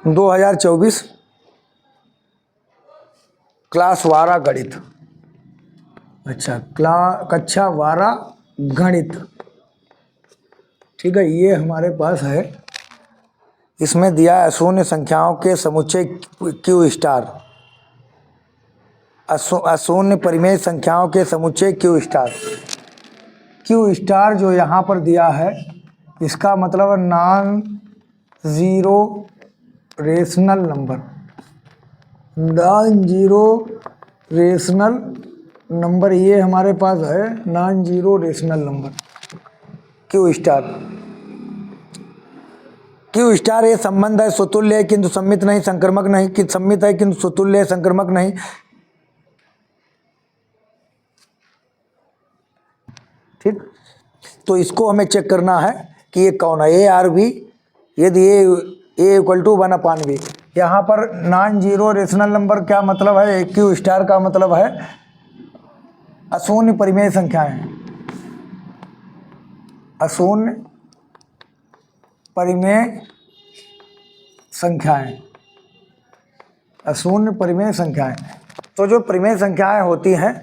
2024 class 12 गणित। अच्छा, कक्षा 12 गणित, ठीक है। ये हमारे पास है, इसमें दिया है अशून्य संख्याओं के समुच्चय क्यू स्टार, अशून्य परिमेय संख्याओं के समुच्चय क्यू स्टार। क्यू स्टार जो यहाँ पर दिया है, इसका मतलब non zero rational number, non zero rational number, ये हमारे पास है non zero rational number Q star. Q star ये संबंध है, स्वतुल्य है किंतु सम्मित नहीं, संक्रमक नहीं, कि सम्मित है किंतु स्वतुल्य है, संक्रमक नहीं। ठीक, तो इसको हमें चेक करना है कि ये कौन है, ए आर बी। यदि ए इक्वल टू 1/b, यहाँ पर नॉन जीरो रेशनल नंबर क्या मतलब है, क्यू स्टार का मतलब है अशून्य परिमेय संख्याएं, अशून्य परिमेय संख्याएं, अशून्य परिमेय संख्याएं। तो जो परिमेय संख्याएं होती हैं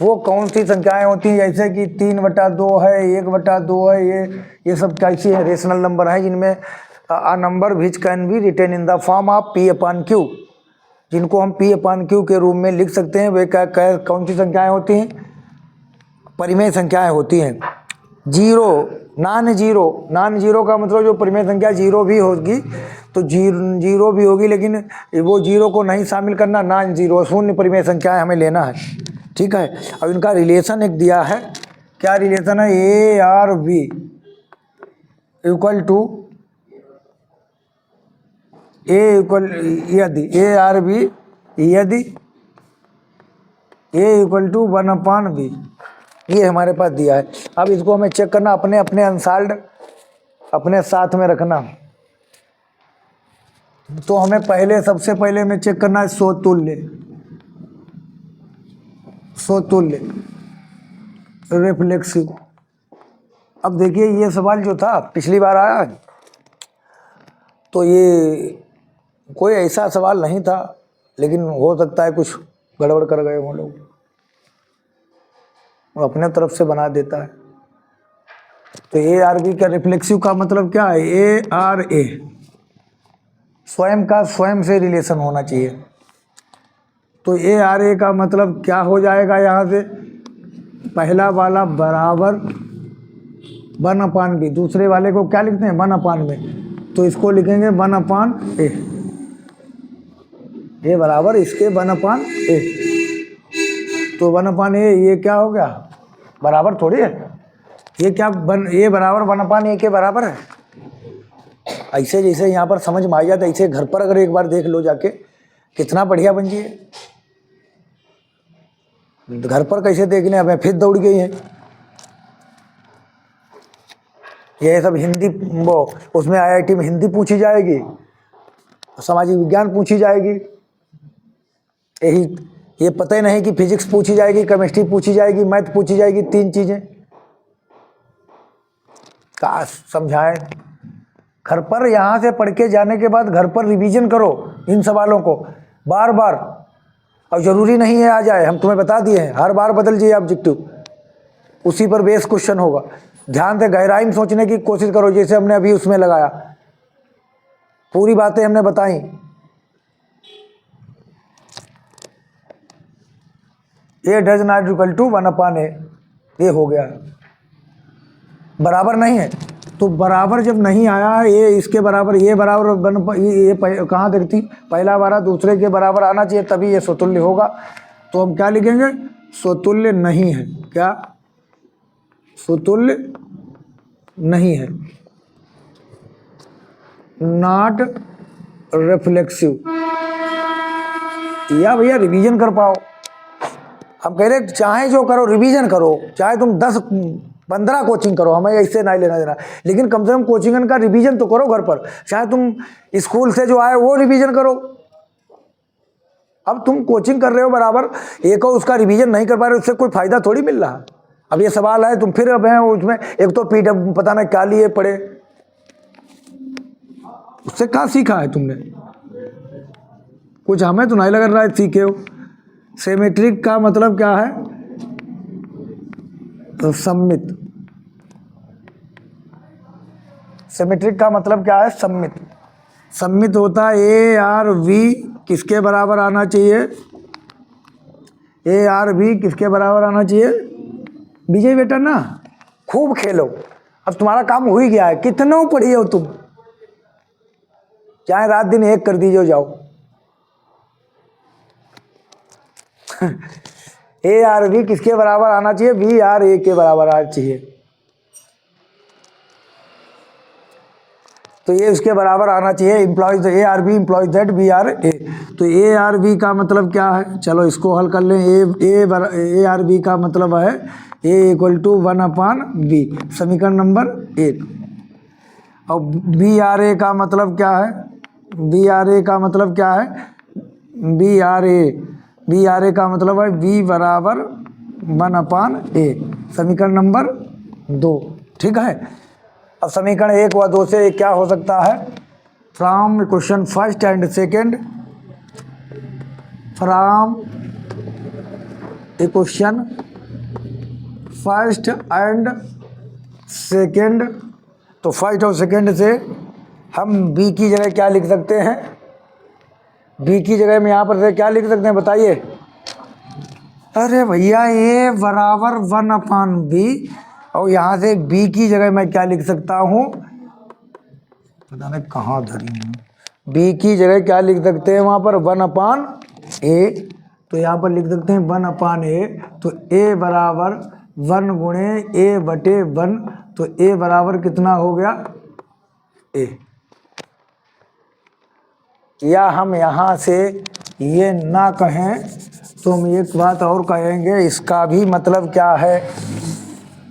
वो कौन सी संख्याएं होती हैं, जैसे कि 3/2 है, 1/2 है, ये सब कैसी है, रेशनल नंबर है जिनमें a number which can be written in the form of p/q, जिनको हम p/q के रूप में लिख सकते हैं। वे क्या कौन सी संख्याएं होती हैं, परिमेय संख्याएं होती हैं। जीरो, नॉन जीरो का मतलब जो परिमेय संख्या जीरो भी होगी तो जीरो भी होगी, लेकिन वो जीरो को नहीं शामिल करना, नॉन जीरो शून्य परिमेय संख्याएं हमें लेना है, ठीक है। अब इनका रिलेशन एक दिया है, क्या रिलेशन है, a R b equal to यदि ए आर बी यदि ए इक्वल टू 1/b, ये हमारे पास दिया है। अब इसको हमें चेक करना, अपने अपने अनसाल्ड अपने साथ में रखना। तो हमें सबसे पहले हमें चेक करना है स्वतुल्य रिफ्लेक्सिव। अब देखिए, ये सवाल जो था पिछली बार आया, तो ये कोई ऐसा सवाल नहीं था, लेकिन हो सकता है कुछ गड़बड़ कर गए वो लोग, वो अपने तरफ से बना देता है। तो ए आर बी का रिफ्लेक्सिव का मतलब क्या है, ए आर ए स्वयं का स्वयं से रिलेशन होना चाहिए। तो ए आर ए का मतलब क्या हो जाएगा, यहाँ से पहला वाला बराबर 1/b, दूसरे वाले को क्या लिखते हैं 1/b, तो इसको लिखेंगे 1/a, ये बराबर इसके 1/a। तो 1/a ये क्या हो गया, बराबर थोड़ी है, ये क्या ये बराबर 1/a के बराबर है। ऐसे जैसे यहाँ पर समझ में आ जाता है, ऐसे घर पर अगर एक बार देख लो जाके, कितना बढ़िया बन जी। घर पर कैसे देख लें, हमें फिर दौड़ गई है। ये सब हिंदी, वो उसमें IIT में हिंदी पूछी जाएगी, सामाजिक विज्ञान पूछी जाएगी, यही ये पता ही नहीं कि फिजिक्स पूछी जाएगी, केमिस्ट्री पूछी जाएगी, मैथ पूछी जाएगी, 3 चीज़ें का समझाएं। घर पर यहाँ से पढ़ के जाने के बाद घर पर रिवीजन करो इन सवालों को बार बार, और ज़रूरी नहीं है आ जाए, हम तुम्हें बता दिए हैं, हर बार बदल जाइए ऑब्जेक्टिव, उसी पर बेस क्वेश्चन होगा। ध्यान से गहराई में सोचने की कोशिश करो, जैसे हमने अभी उसमें लगाया, पूरी बातें हमने बताई। A does not equal to 1/a, ये हो गया, बराबर नहीं है। तो बराबर जब नहीं आया, ये इसके बराबर, ये बराबर ये कहाँ देखती, पहला वाला दूसरे के बराबर आना चाहिए, तभी ये स्वतुल्य होगा। तो हम क्या लिखेंगे, स्वतुल्य नहीं है, क्या स्वतुल्य नहीं है, नॉट रिफ्लेक्सिव। या भैया रिवीजन कर पाओ, हम कह रहे चाहे जो करो रिवीजन करो, चाहे तुम 10-15 कोचिंग करो, हमें ऐसे नहीं लेना देना, लेकिन कम से कम कोचिंग का रिवीजन तो करो घर पर। चाहे तुम स्कूल से जो आए वो रिवीजन करो। अब तुम कोचिंग कर रहे हो बराबर, एक और उसका रिवीजन नहीं कर पा रहे, उससे कोई फायदा थोड़ी मिल रहा। अब ये सवाल है, तुम फिर अब हैं उसमें, एक तो पीडब्ल्यू पता ना क्या लिए पढ़े, उससे क्या सीखा है तुमने। कुछ हमें तो नहीं लग रहा है सीखे हो। सिमेट्रिक का मतलब क्या है? तो सममित। सिमेट्रिक का मतलब क्या है? सममित। सममित होता है ए आर वी किसके बराबर आना चाहिए? ए आर वी किसके बराबर आना चाहिए? विजय बेटा ना, खूब खेलो, अब तुम्हारा काम हो ही गया है। कितनों पढ़ी हो तुम, चाहे रात दिन एक कर दीजिए जाओ। ए आर वी किसके बराबर आना चाहिए? वी आर ए के बराबर आना चाहिए। तो ये उसके बराबर आना चाहिए। Implies a R b implies that b R a. तो ए आर बी का मतलब क्या है? चलो इसको हल कर लें। ए आर बी का मतलब है ए इक्वल टू 1/b, समीकरण नंबर 1। और बी आर ए का मतलब क्या है? बी आर ए का मतलब क्या है? बी आर ए का मतलब है बी बराबर 1/a, समीकरण नंबर 2। ठीक है। अब समीकरण 1 व 2 से क्या हो सकता है? From question first and second, from question first and second, तो फर्स्ट और सेकेंड से हम बी की जगह क्या लिख सकते हैं? बी की जगह में यहाँ पर से क्या लिख सकते हैं बताइए? अरे भैया ए बराबर 1/b, और यहाँ से बी की जगह मैं क्या लिख सकता हूँ? पता नहीं कहाँ धरी हूँ। बी की जगह क्या लिख सकते हैं वहाँ पर? 1/a। तो यहाँ पर लिख सकते हैं 1/a। तो a बराबर 1 गुणे a बटे 1। तो a बराबर कितना हो गया? a। या हम यहाँ से ये ना कहें तो हम एक बात और कहेंगे, इसका भी मतलब क्या है?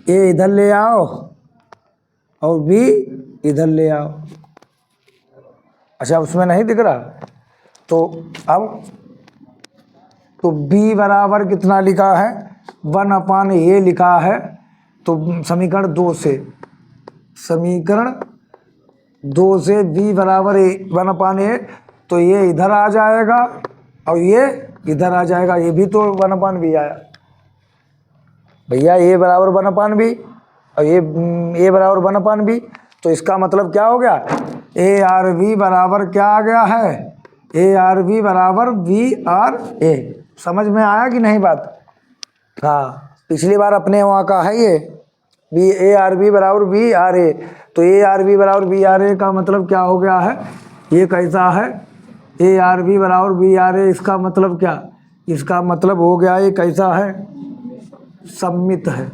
ए इधर ले आओ और बी इधर ले आओ। अच्छा, उसमें नहीं दिख रहा? तो अब तो b बराबर कितना लिखा है? 1/a लिखा है। तो समीकरण 2 से b बराबर 1/a, तो ये इधर आ जाएगा और ये इधर आ जाएगा। ये भी तो 1/b आया भैया। a बराबर 1/b और ये a बराबर 1/b। तो इसका मतलब क्या हो गया? ए आर बी बराबर क्या आ गया है? ए आर बी बराबर बी आर ए। समझ में आया कि नहीं बात? हाँ, पिछली बार अपने वहाँ का है ये बी ए आर बी बराबर बी आर ए। तो ए आर बी बराबर बी आर ए का मतलब क्या हो गया है? ये कैसा है? ए आर बी बराबर बी आर ए, इसका मतलब क्या? इसका मतलब हो गया ये कैसा है? सममित है।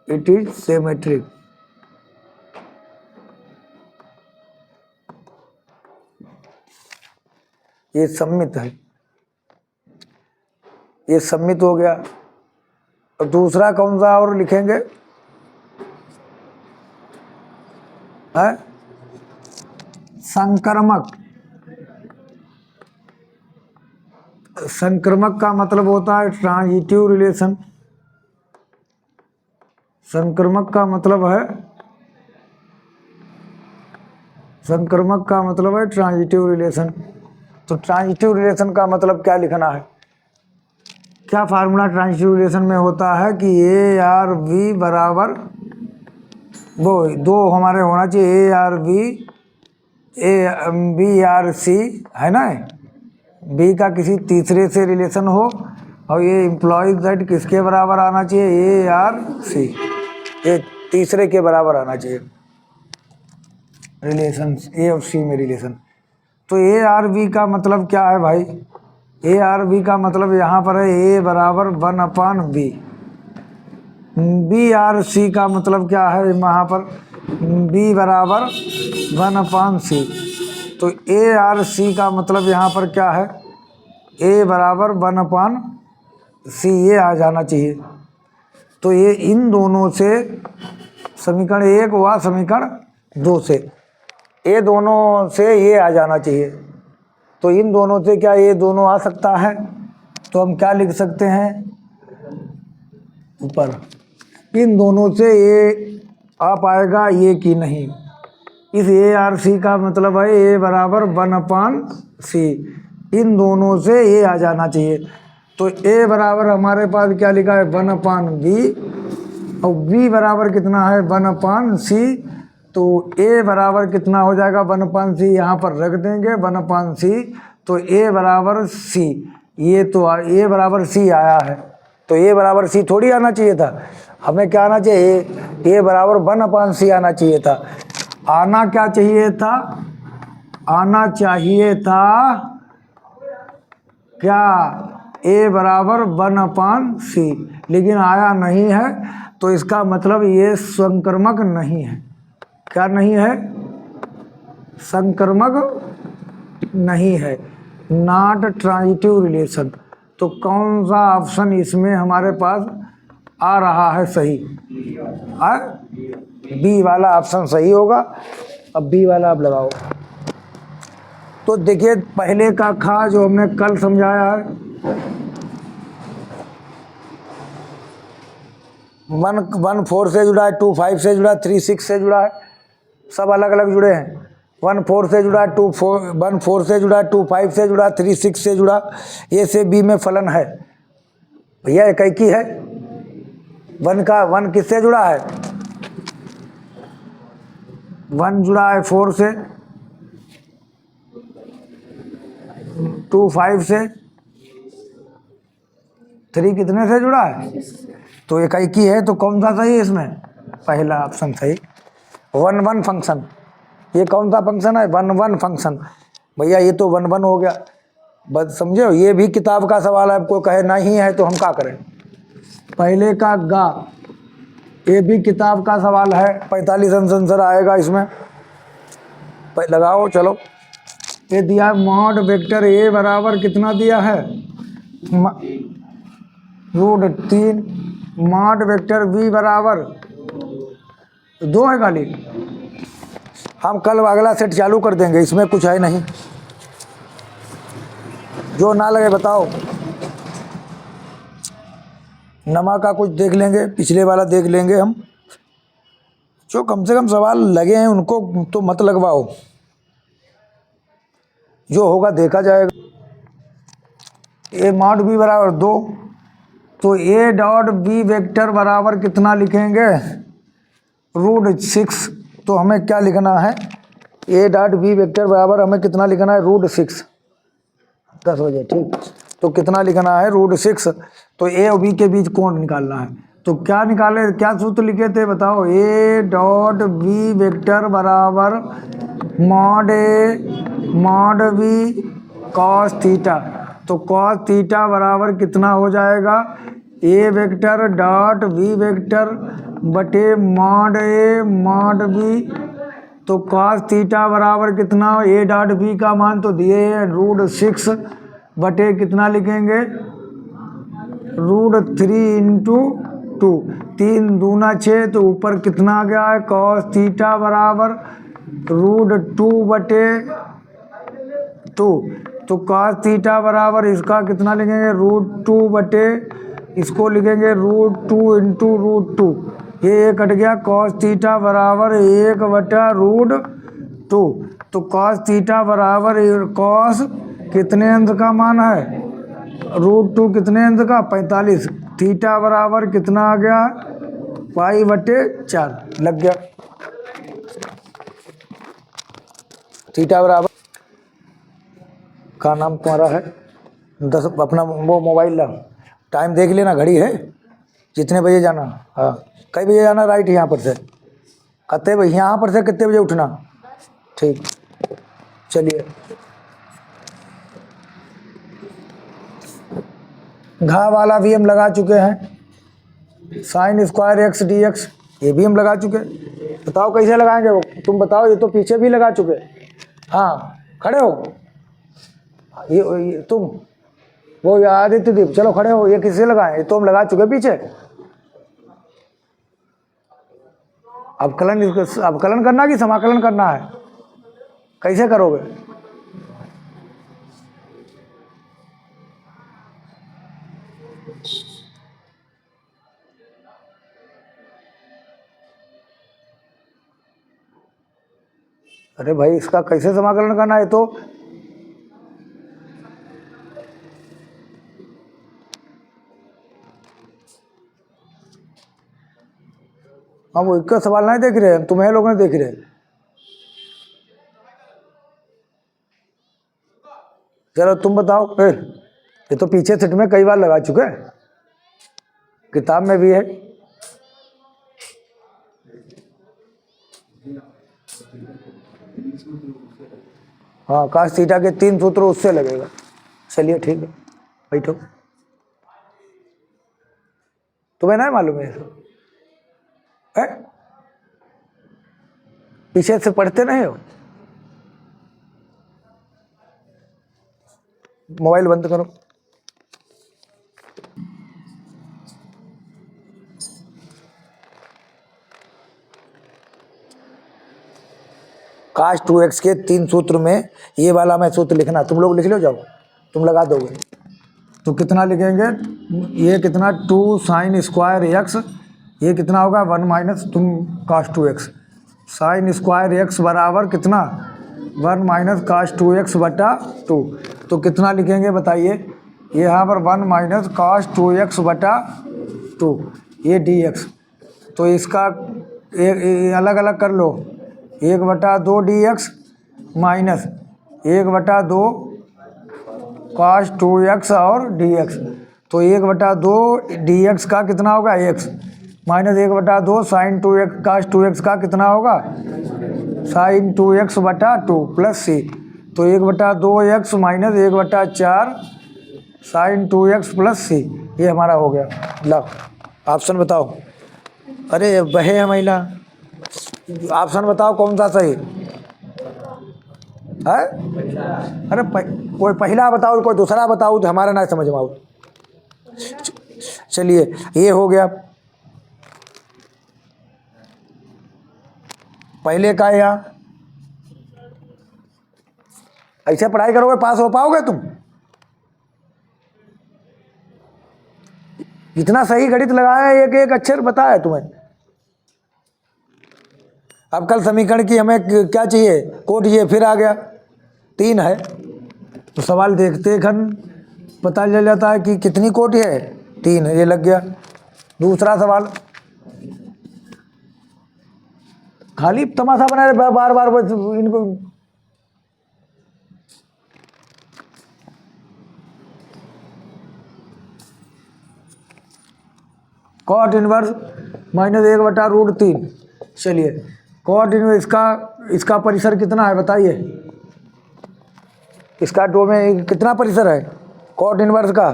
It is symmetric. ये सममित है, ये सममित हो गया। और दूसरा कौन सा और लिखेंगे? है संक्रमक। संक्रमक का मतलब होता है ट्रांजिटिव रिलेशन। संक्रमक का मतलब है ट्रांजिटिव रिलेशन। तो ट्रांजिटिव रिलेशन का मतलब क्या लिखना है? क्या फार्मूला ट्रांजिटिव रिलेशन में होता है कि ए आर वी बराबर वो दो हमारे होना चाहिए, a R v a b R c, है ना? बी का किसी तीसरे से रिलेशन हो और ये इम्प्लॉइज दैट किसके बराबर आना चाहिए? ए आर सी, ये तीसरे के बराबर आना चाहिए रिलेशन, ए और सी में रिलेशन। तो ए आर बी का मतलब क्या है भाई? ए आर बी का मतलब यहाँ पर है ए बराबर 1/b। बी आर सी का मतलब क्या है यहाँ पर? बी बराबर 1/c। तो ए आर सी का मतलब यहाँ पर क्या है? ए बराबर 1/c, ये आ जाना चाहिए। तो ये इन दोनों से समीकरण 1 व समीकरण 2 से ये दोनों से ये आ जाना चाहिए। तो इन दोनों से क्या ये दोनों आ सकता है? तो हम क्या लिख सकते हैं ऊपर? इन दोनों से ए आ पाएगा, ये की नहीं। इस ए आर सी का मतलब है ए बराबर 1/c। इन दोनों से ए आ जाना चाहिए। तो ए बराबर हमारे पास क्या लिखा है 1/b, और b बराबर कितना है 1/c। तो a बराबर कितना हो जाएगा 1/c, यहाँ पर रख देंगे 1/c। तो a बराबर c, ये तो a बराबर c आया है। तो a बराबर c थोड़ी आना चाहिए था, हमें क्या आना चाहिए, a बराबर 1/c आना चाहिए था। आना क्या चाहिए था, आना चाहिए था क्या, a बराबर 1/c, लेकिन आया नहीं है। तो इसका मतलब ये संक्रमक नहीं है। क्या नहीं है, संक्रमक नहीं है, नॉट ट्रांजिटिव रिलेशन। तो कौन सा ऑप्शन इसमें हमारे पास आ रहा है सही, बी वाला ऑप्शन सही होगा। अब बी वाला आप लगाओ। तो देखिए पहले का खा जो हमने कल समझाया है, 1 4 से जुड़ा है, 2 5 से जुड़ा है, 3 6 से जुड़ा है, सब अलग अलग जुड़े हैं। 1 4 से जुड़ा, 1 4 से जुड़ा, 2 5 से जुड़ा, 3 6 से जुड़ा। ए से बी में फलन है भैया, एक ही है। 1 किससे जुड़ा है, 1 जुड़ा है 4 से, 2 5 से, 3 कितने से जुड़ा है, तो एक ही है। तो कौन सा सही है इसमें, पहला ऑप्शन सही, 1 1 फंक्शन। ये कौन सा फंक्शन है, 1 1 फंक्शन। भैया ये तो 1 1 हो गया, बस समझे। ये भी किताब का सवाल है, आपको कहे नहीं है तो हम क्या करें। पहले का गा, ये भी किताब का सवाल है, 45 आंसर आएगा इसमें, लगाओ चलो। ये दिया मॉड वेक्टर ए बराबर कितना दिया है, √3। मॉड वेक्टर बी बराबर 2 है खाली। हम कल अगला सेट चालू कर देंगे, इसमें कुछ है नहीं, जो ना लगे बताओ। नमा का कुछ देख लेंगे, पिछले वाला देख लेंगे हम, जो कम से कम सवाल लगे हैं उनको तो मत लगवाओ, जो होगा देखा जाएगा। ए मॉड बी बराबर 2, तो ए डॉट बी वेक्टर बराबर कितना लिखेंगे, √6। तो हमें क्या लिखना है, ए डॉट बी वेक्टर बराबर हमें कितना लिखना है, √6। 10 बजे ठीक, तो कितना लिखना है, √6। तो ए और बी के बीच कोण निकालना है। तो क्या निकाले, क्या सूत्र लिखे थे बताओ, ए डॉट बी वेक्टर बराबर mod A mod B cos theta. तो कॉस थीटा बराबर कितना हो जाएगा, ए वेक्टर डॉट बी वेक्टर बटे मॉड ए मॉड बी। तो कॉस थीटा बराबर कितना, ए डॉट बी का मान तो दिए हैं √6 बटे कितना लिखेंगे, √3 × 2, 3 दूना 6। तो ऊपर कितना आ गया है, कॉस थीटा बराबर √2 बटे 2। तो कॉस थीटा बराबर इसका कितना लिखेंगे, √2 बटे, इसको लिखेंगे √2 × √2। ये कट गया, कॉस थीटा बराबर 1/√2। तो कॉस थीटा बराबर कॉस कितने अंश का मान है, √2 कितने अंश का 45। थीटा बराबर कितना आ गया, π/4 लग गया। थीटा बराबर का नाम तुम्हारा है 10, अपना वो मोबाइल ला, टाइम देख लेना, घड़ी है, कितने बजे जाना, हाँ कई बजे जाना, राइट यहाँ पर से कितने बजे, यहाँ पर से कितने बजे उठना, ठीक। चलिए घा वाला भी हम लगा चुके हैं, sin² x/dx ये भी हम लगा चुके। बताओ कैसे लगाएंगे वो, तुम बताओ, ये तो पीछे भी लगा चुके। हाँ खड़े हो, ये तुम, वो आदित्य दीप, चलो खड़े हो, ये किससे लगाएं, ये तो हम लगा चुके पीछे। अवकलन करना कि समाकलन करना है, कैसे करोगे, अरे भाई इसका कैसे समाकलन करना है? तो हम वो इसका सवाल नहीं देख रहे, तुम्हें लोग नहीं देख रहे। चलो तुम बताओ फिर, ये तो पीछे सेट में कई बार लगा चुके हैं, किताब में भी है। हाँ, काश थीटा के 3 सूत्र उससे लगेगा। चलिए ठीक है, बैठो। तुम्हें नहीं मालूम है है? पीछे से पढ़ते नहीं हो? मोबाइल बंद करो। काश 2x के 3 सूत्र में ये वाला मैं सूत्र लिखना, तुम लोग लिख लो, जाओ तुम लगा दोगे तो कितना लिखेंगे? ये कितना 2 साइन स्क्वायर एक्स, ये कितना होगा 1 माइनस तुम काश 2x साइन स्क्वायर एक्स बराबर कितना 1 माइनस काश 2x बटा 2। तो कितना लिखेंगे बताइए? ये यहाँ पर 1 माइनस काश 2x बटा 2, ये dx। तो इसका अलग अलग कर लो, 1/2 dx माइनस 1/2 काश 2x और dx। तो 1/2 dx का कितना होगा x, माइनस 1/2 साइन 2x काश 2x का कितना होगा साइन 2x बटा 2 प्लस c। तो 1/2 x minus 1/4 sine 2x plus c, ये हमारा हो गया। लो ऑप्शन बताओ। अरे बहे है महिला, ऑप्शन बताओ कौन सा सही है? अरे कोई पहला बताओ, कोई दूसरा बताओ, तो हमारा ना समझ में आओ। चलिए ये हो गया पहले का। या ऐसे पढ़ाई करोगे पास हो पाओगे तुम? इतना सही गणित लगाया, एक एक अक्षर बताया तुम्हें। अब कल समीकरण की हमें क्या चाहिए? कोट। ये फिर आ गया 3 है, तो सवाल देखते खन पता चल जाता है कि कितनी कोट है, 3 है, ये लग गया। दूसरा सवाल खाली तमाशा बना रहे बार बार इनको। Cot inverse minus 1/√3। चलिए कॉट इनवर्स इसका परिसर कितना है बताइए? इसका डो में कितना परिसर है कॉट इनवर्स का?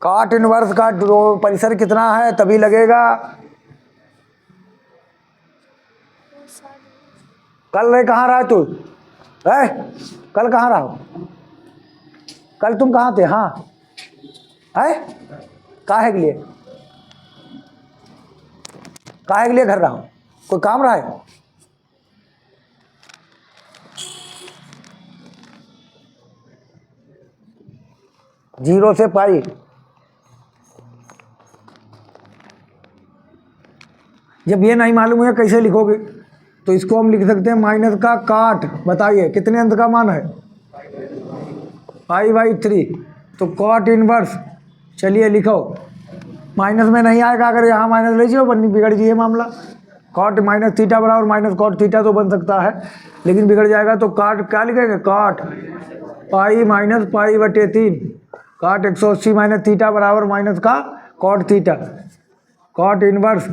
कॉट इनवर्स का डो परिसर कितना है तभी लगेगा। कल रे कहाँ रहा तू? कल कहाँ रहा? कल तुम कहाँ थे? हाँ है काहे के लिए? काहे के लिए घर रहा हूँ? कोई काम रहा है? जीरो से पाई, जब ये नहीं मालूम है कैसे लिखोगे? तो इसको हम लिख सकते हैं माइनस का काट। बताइए कितने अंक का मान है? π/3। तो कॉट इनवर्स, चलिए लिखो। माइनस में नहीं आएगा, अगर यहाँ माइनस ले जाओ बनी बिगड़ जाइए मामला। कॉट माइनस थीटा बराबर माइनस कॉट थीटा तो बन सकता है, लेकिन बिगड़ जाएगा। तो काट क्या लिखेंगे? काट पाई माइनस π/3, काट 180 माइनस थीटा बराबर माइनस का कॉट थीटा। कॉट इनवर्स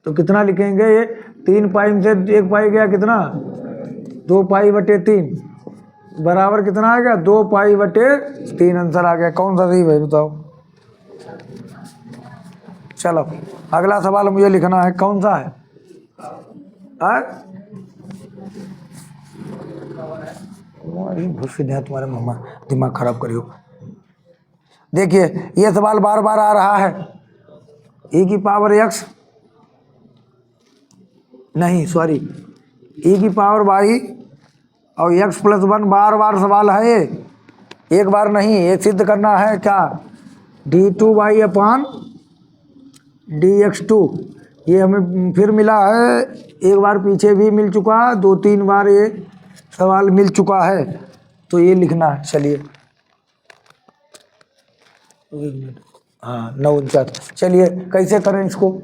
तो कितना लिखेंगे? ये 3 पाई से 1 पाई गया, कितना 2 π/3 बराबर कितना आ गया? 2 π/3 आंसर आ गया। कौन सा सही भाई बताओ? चलो अगला सवाल मुझे लिखना है, कौन सा है? घुस दिया तुम्हारे मामा, दिमाग खराब करियो। देखिए ये सवाल बार बार आ रहा है। e की पावर x नहीं सॉरी e की पावर y और x+1 बार बार सवाल है ये, एक बार नहीं। ये सिद्ध करना है क्या? d2y/dx2 ये हमें फिर मिला है, एक बार पीछे भी मिल चुका, 2-3 बार ये सवाल मिल चुका है, तो ये लिखना है। चलिए 1 मिनट, हाँ 9:49। चलिए कैसे करें इसको,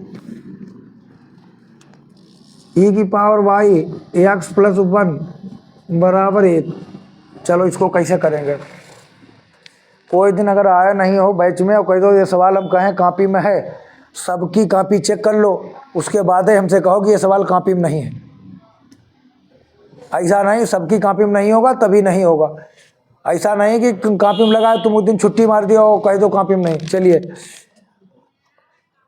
e की पावर y x + 1 बराबर 1। चलो इसको कैसे करेंगे। कोई दिन अगर आया नहीं हो बैच में और कह दो ये सवाल हम कहें कॉपी में है, सबकी कॉपी चेक कर लो, उसके बाद ही हमसे कहो कि ये सवाल कॉपी में नहीं है। ऐसा नहीं सबकी कॉपी में नहीं होगा तभी नहीं होगा, ऐसा नहीं कि कॉपी में लगा तुम उस दिन छुट्टी मार दिया और कह दो कॉपी में नहीं। चलिए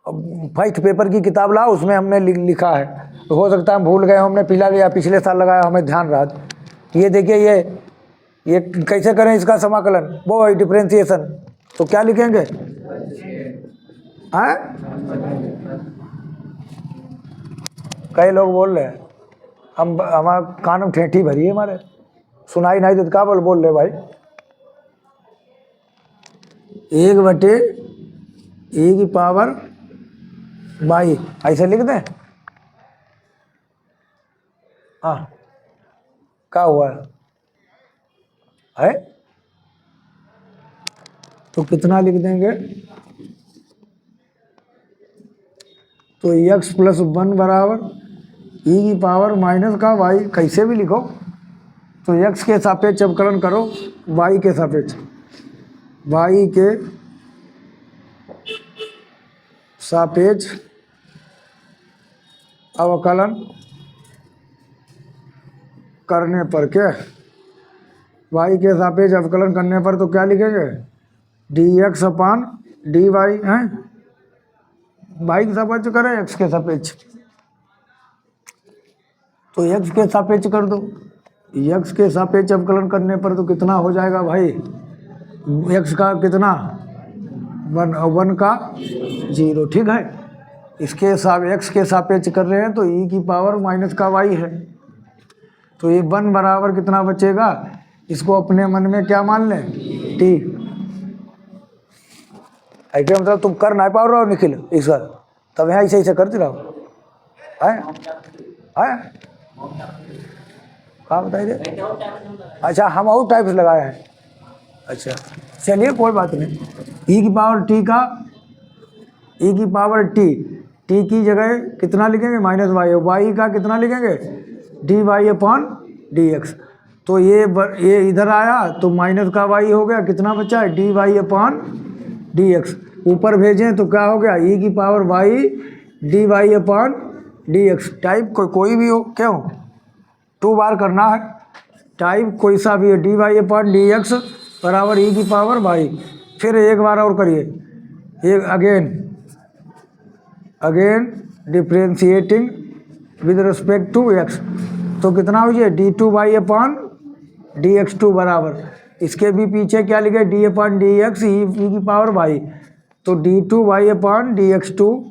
फर्स्ट पेपर की किताब लाओ, उसमें हमने लिखा है, तो हो सकता है हम भूल गए, हमने पिछले साल लगाया, हमें ध्यान रहा। ये देखिए ये कैसे करें इसका समाकलन, वो है डिफरेंशिएशन। तो क्या लिखेंगे, हैं? कई लोग बोल रहे हैं हमारा कान में ठेठी भरी है, हमारे सुनाई नहीं देता, क्या बोल रहे भाई। 1/e की पावर y ऐसे लिख दें। हाँ क्या हुआ है, तो कितना लिख देंगे, तो x + 1 बराबर e की पावर माइनस का y, कैसे भी लिखो। तो x के सापेक्ष अवकलन करो, y के सापेक्ष, y के सापेक्ष अवकलन करने पर क्या, y के सापेक्ष अवकलन करने पर तो क्या लिखेंगे, dx/dy हैं, y के सापेक्ष करें x के सापेक्ष, तो x के सापेक्ष कर दो। x के सापेक्ष अवकलन करने पर तो कितना हो जाएगा भाई, x का कितना 1 का 0, ठीक है। इसके x के सापेक्ष कर रहे हैं तो e की पावर माइनस का y है, तो ये 1 बराबर कितना बचेगा, इसको अपने मन में क्या मान लें, t। ऐसे मतलब तुम कर ना पाओ रहो निखिल इसका, तब यहाँ ऐसे करते रहो है कहाँ बताइए। अच्छा हम और टाइप्स लगाए हैं, अच्छा चलिए कोई बात नहीं। e की पावर t का, e की पावर t की जगह कितना लिखेंगे, -y, y का कितना लिखेंगे, dy/dx। तो ये इधर आया तो माइनस का y हो गया, कितना बचा है, dy/dx। ऊपर भेजें तो क्या हो गया, e की पावर y dy/dx। टाइप कोई भी हो, क्यों 2 बार करना है, टाइप कोई सा भी है, dy/dx बराबर e की पावर y। फिर एक बार और करिए, एक again differentiating with respect to x, तो कितना हो जाए, d2y/dx2 बराबर, इसके भी पीछे क्या लिखे, d/dx e की पावर y, तो d2y/dx2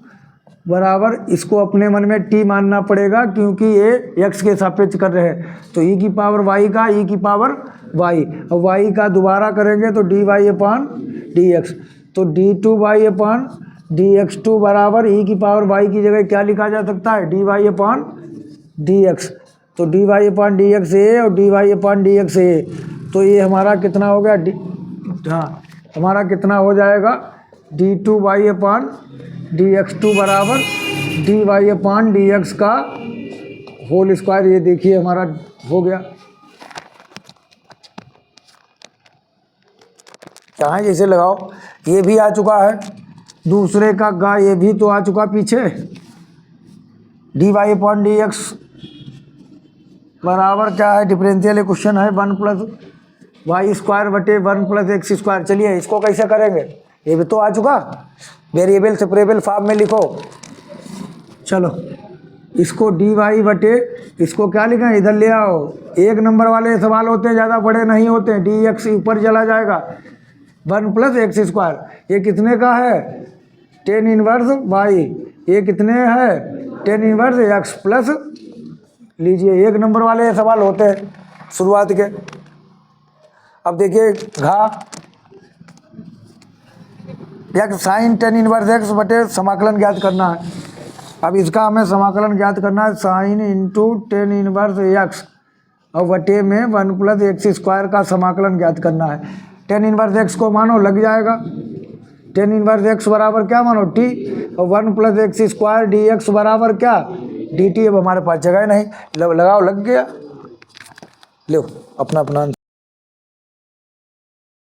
बराबर, इसको अपने मन में t मानना पड़ेगा क्योंकि ये x के सापेक्ष कर रहे हैं, तो e की पावर y का e की पावर y, और y का दोबारा करेंगे तो dy/dx, तो d2y/dx2 बराबर e की पावर y की जगह क्या लिखा जा सकता है, dy/dx, तो dy/dx a और dy/dx a, तो ये हमारा कितना हो गया, हाँ हमारा कितना हो जाएगा, d2y/dx2 बराबर dy/dx का होल स्क्वायर। ये देखिए हमारा हो गया, चाहे जैसे लगाओ, ये भी आ चुका है, दूसरे का ये भी तो आ चुका पीछे, dy/dx बराबर क्या है, डिफरेंशियल क्वेश्चन है 1 + y² / 1 + x²। चलिए इसको कैसे करेंगे, ये भी तो आ चुका, वेरिएबल सेपरेबल फॉर्म में लिखो। चलो इसको इसको क्या लिखें, इधर ले आओ, 1 नंबर वाले सवाल होते हैं, ज़्यादा बड़े नहीं होते हैं, dx ऊपर चला जाएगा, 1 + x², ये कितने का है, tan 1y, ये कितने है, tan 1x प्लस, लीजिए 1 नंबर वाले सवाल होते हैं शुरुआत के। अब देखिए x sin tan 1x बटे समाकलन ज्ञात करना है, अब इसका हमें समाकलन ज्ञात करना है, sine into tan inverse x और वटे में 1 प्लस एक्स स्क्वायर का समाकलन ज्ञात करना है। टेन इनवर्स एक्स को मानो लग जाएगा, टेन इनवर्स एक्स बराबर क्या मानो टी, और 1 plus x square D x बराबर क्या डी टी। अब हमारे पास जगह नहीं, लगाओ लग गया, लो अपना अपना